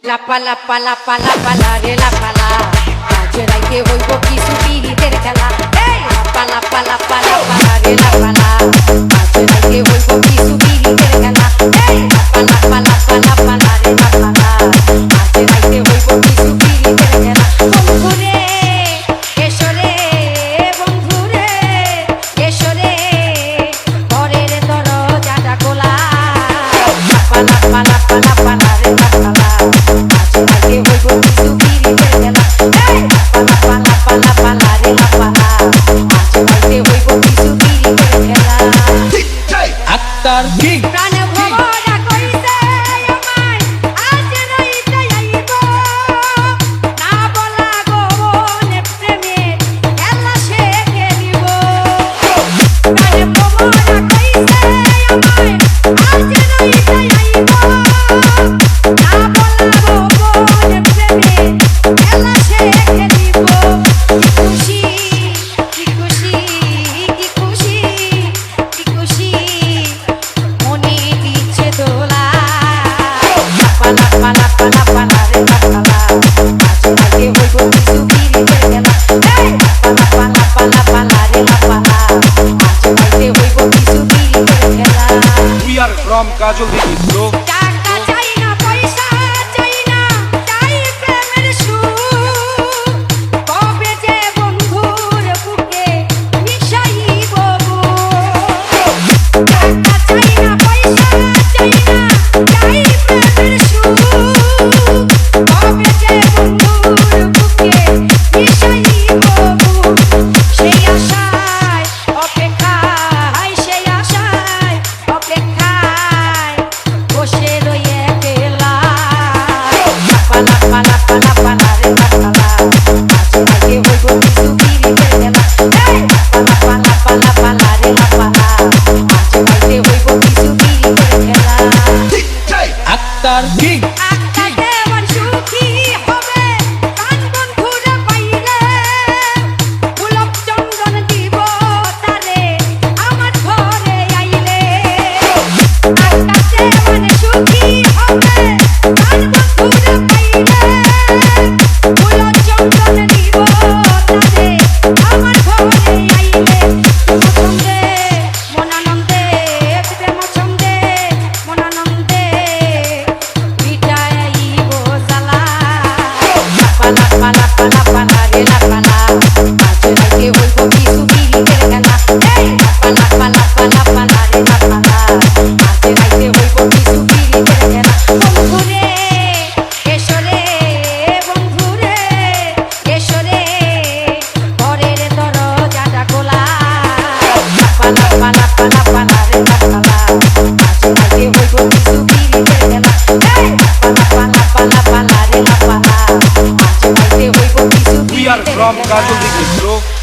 লাপালা পালা পালা পালা রে লাপালা আজ রাইতে হইব কিছু পিরিতের খেলা এই লাপালা পালা পালা পালা রে লাপালা আজ রাইতে হইব কিছু পিরিতের খেলা এই লাপালা পালা পালা পালা রে লাপালা আজ রাইতে হইব কিছু পিরিতের খেলা বন্ধুরে এসো রে বন্ধুরে এসো রে ঘরের দরজাটা খোলা লাপালা পালা পালা পালা রে লাপালা From Kajol Didi, bro. We are from Kajol Didi, bro.